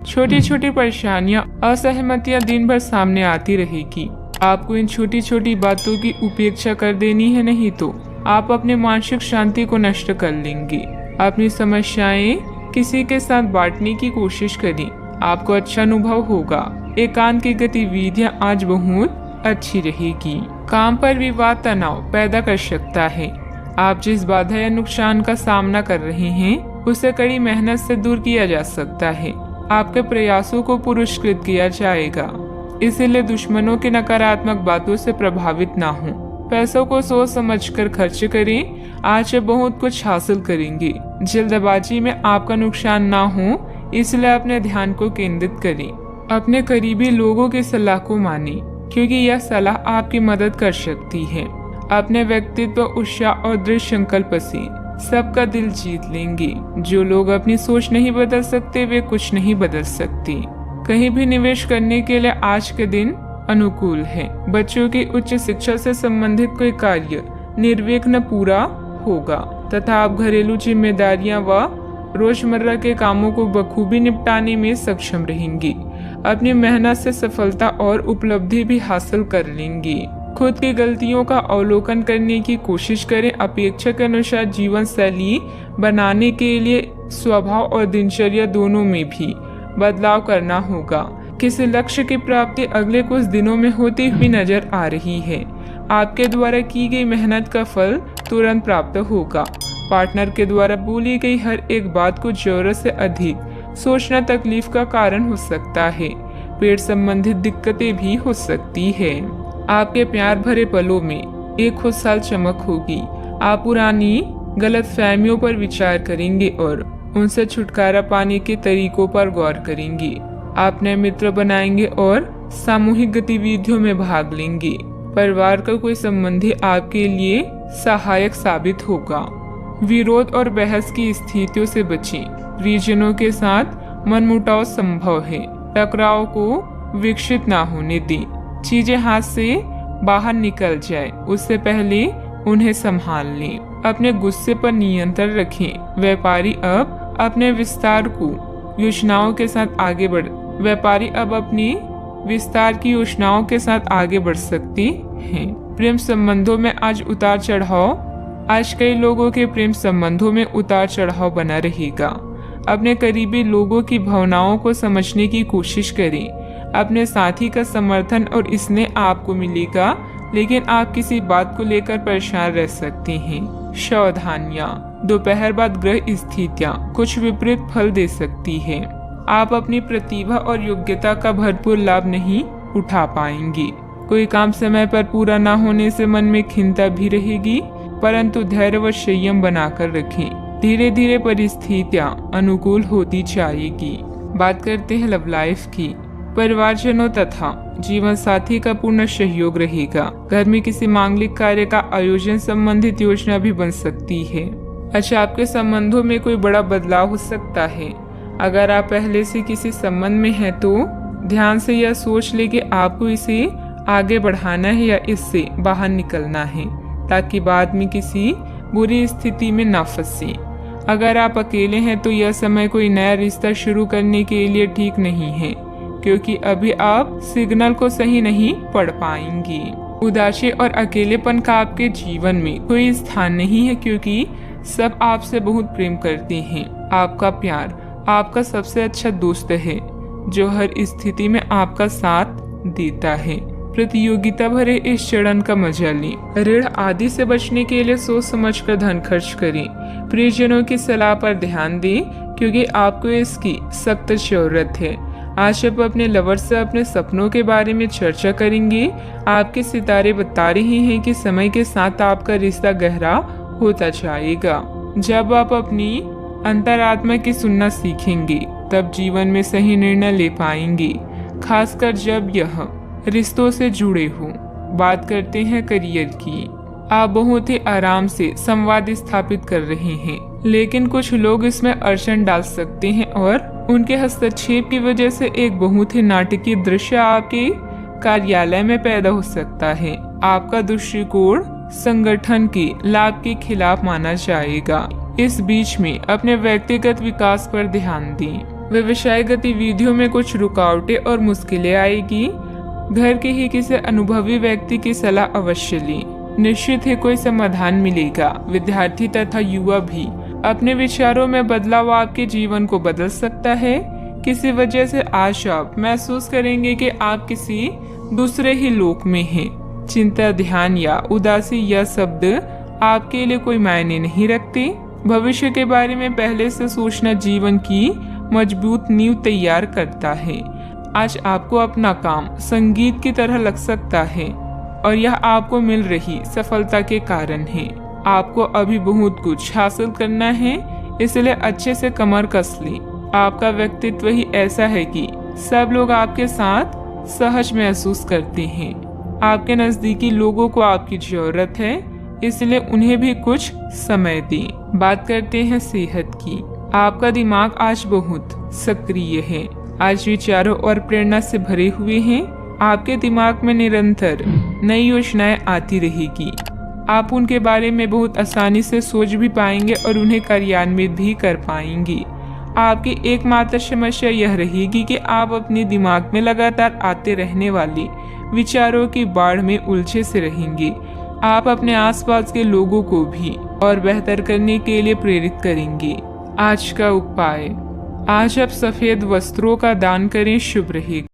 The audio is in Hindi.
छोटी छोटी परेशानियां, असहमतियां दिन भर सामने आती रहेगी। आपको इन छोटी छोटी बातों की उपेक्षा कर देनी है, नहीं तो आप अपने मानसिक शांति को नष्ट कर लेंगे। अपनी समस्याएं किसी के साथ बांटने की कोशिश करें, आपको अच्छा अनुभव होगा। एकांत की गतिविधियां आज बहुत अच्छी रहेगी। काम पर विवाद तनाव पैदा कर सकता है। आप जिस बाधा या नुकसान का सामना कर रहे हैं उसे कड़ी मेहनत से दूर किया जा सकता है। आपके प्रयासों को पुरस्कृत किया जाएगा, इसीलिए दुश्मनों की नकारात्मक बातों से प्रभावित ना हो। पैसों को सोच समझकर खर्च करें, आज बहुत कुछ हासिल करेंगे। जल्दबाजी में आपका नुकसान ना हो, इसलिए अपने ध्यान को केंद्रित करें। अपने करीबी लोगों की सलाह को मानें, क्योंकि यह सलाह आपकी मदद कर सकती है। अपने व्यक्तित्व, उत्साह और दृढ़ संकल्प से सबका दिल जीत लेंगे। जो लोग अपनी सोच नहीं बदल सकते वे कुछ नहीं बदल सकते। कहीं भी निवेश करने के लिए आज के दिन अनुकूल है। बच्चों की उच्च शिक्षा से संबंधित कोई कार्य निर्विघ्न पूरा होगा तथा आप घरेलू जिम्मेदारियां व रोजमर्रा के कामों को बखूबी निपटाने में सक्षम रहेंगे। अपनी मेहनत से सफलता और उपलब्धि भी हासिल कर लेंगे। खुद की गलतियों का अवलोकन करने की कोशिश करें। अपेक्षा के अनुसार जीवन शैली बनाने के लिए स्वभाव और दिनचर्या दोनों में भी बदलाव करना होगा। किसी लक्ष्य की प्राप्ति अगले कुछ दिनों में होती हुई नजर आ रही है। आपके द्वारा की गई मेहनत का फल तुरंत प्राप्त होगा। पार्टनर के द्वारा बोली गई हर एक बात को जरूरत से अधिक सोचना तकलीफ का कारण हो सकता है। पेट संबंधित दिक्कतें भी हो सकती है। आपके प्यार भरे पलों में एक खुशहाल चमक होगी। आप पुरानी गलतफहमियों पर विचार करेंगे और उनसे छुटकारा पाने के तरीकों पर गौर करेंगे। आप नए मित्र बनाएंगे और सामूहिक गतिविधियों में भाग लेंगे। परिवार का कोई संबंधी आपके लिए सहायक साबित होगा। विरोध और बहस की स्थितियों से बचें। परिजनों के साथ मनमुटाव संभव है। टकराव को विकसित ना होने दें। चीजें हाथ से बाहर निकल जाए उससे पहले उन्हें संभाल लें। अपने गुस्से पर नियंत्रण रखें। व्यापारी अब अपने विस्तार की योजनाओं के साथ आगे बढ़ सकती हैं। प्रेम संबंधों में आज कई लोगों के प्रेम संबंधों में उतार चढ़ाव बना रहेगा। अपने करीबी लोगों की भावनाओं को समझने की कोशिश करें। अपने साथी का समर्थन और स्नेह आपको मिलेगा, लेकिन आप किसी बात को लेकर परेशान रह सकते हैं। सावधानियां, दोपहर बाद ग्रह स्थितियां कुछ विपरीत फल दे सकती है। आप अपनी प्रतिभा और योग्यता का भरपूर लाभ नहीं उठा पाएंगे। कोई काम समय पर पूरा न होने से मन में खिन्नता भी रहेगी, परंतु धैर्य व संयम बनाकर रखें। धीरे धीरे परिस्थितियां अनुकूल होती जाएगी। बात करते हैं लव लाइफ की। परिवारजनों तथा जीवन साथी का पूर्ण सहयोग रहेगा। घर में किसी मांगलिक कार्य का आयोजन संबंधित योजना भी बन सकती है। अच्छा, आपके संबंधों में कोई बड़ा बदलाव हो सकता है। अगर आप पहले से किसी संबंध में हैं तो ध्यान से यह सोच ले कि आपको इसे आगे बढ़ाना है या इससे बाहर निकलना है, ताकि बाद में किसी बुरी स्थिति में न फंसे। अगर आप अकेले हैं तो यह समय कोई नया रिश्ता शुरू करने के लिए ठीक नहीं है, क्योंकि अभी आप सिग्नल को सही नहीं पढ़ पाएंगे। उदासी और अकेलेपन का आपके जीवन में कोई स्थान नहीं है, क्योंकि सब आपसे बहुत प्रेम करते हैं। आपका प्यार आपका सबसे अच्छा दोस्त है, जो हर स्थिति में आपका साथ देता है। प्रतियोगिता भरे इस चरण का मजा लें। ऋण आदि से बचने के लिए सोच समझकर धन खर्च करें। प्रियजनों की सलाह पर ध्यान दें, क्योंकि आपको इसकी सख्त जरूरत है। आज आप अपने लवर से अपने सपनों के बारे में चर्चा करेंगे। आपके सितारे बता रहे हैं कि समय के साथ आपका रिश्ता गहरा होता जाएगा। जब आप अपनी अंतरात्मा की सुनना सीखेंगे, तब जीवन में सही निर्णय ले पाएंगे, खासकर जब यह रिश्तों से जुड़े हों। बात करते हैं करियर की। आप बहुत ही आराम से संवाद स्थापित कर रहे हैं, लेकिन कुछ लोग इसमें अड़चन डाल सकते हैं और उनके हस्तक्षेप की वजह से एक बहुत ही नाटकीय दृश्य आपके कार्यालय में पैदा हो सकता है। आपका दृष्टिकोण संगठन के लाभ के खिलाफ माना जाएगा। इस बीच में अपने व्यक्तिगत विकास पर ध्यान दें। व्यवसाय गतिविधियों में कुछ रुकावटें और मुश्किलें आएगी। घर के ही किसी अनुभवी व्यक्ति की सलाह अवश्य लें, निश्चित ही कोई समाधान मिलेगा। विद्यार्थी तथा युवा भी अपने विचारों में बदलाव आपके जीवन को बदल सकता है। किसी वजह से आज आप महसूस करेंगे कि आप किसी दूसरे ही लोक में हैं। चिंता, ध्यान या उदासी यह शब्द आपके लिए कोई मायने नहीं रखते। भविष्य के बारे में पहले से सोचना जीवन की मजबूत नींव तैयार करता है। आज आपको अपना काम संगीत की तरह लग सकता है और यह आपको मिल रही सफलता के कारण है। आपको अभी बहुत कुछ हासिल करना है, इसलिए अच्छे से कमर कस लें। आपका व्यक्तित्व ही ऐसा है कि सब लोग आपके साथ सहज महसूस करते हैं। आपके नजदीकी लोगों को आपकी जरूरत है, इसलिए उन्हें भी कुछ समय दें। बात करते हैं सेहत की। आपका दिमाग आज बहुत सक्रिय है, आज विचारों और प्रेरणा से भरे हुए हैं। आपके दिमाग में निरंतर नई योजनाएं आती रहेगी। आप उनके बारे में बहुत आसानी से सोच भी पाएंगे और उन्हें कार्यान्वित भी कर पाएंगे। आपकी एकमात्र समस्या यह रहेगी कि आप अपने दिमाग में लगातार आते रहने वाले विचारों की बाढ़ में उलझे से रहेंगे। आप अपने आसपास के लोगों को भी और बेहतर करने के लिए प्रेरित करेंगे। आज का उपाय, आज आप सफेद वस्त्रों का दान करें, शुभ रहेगा।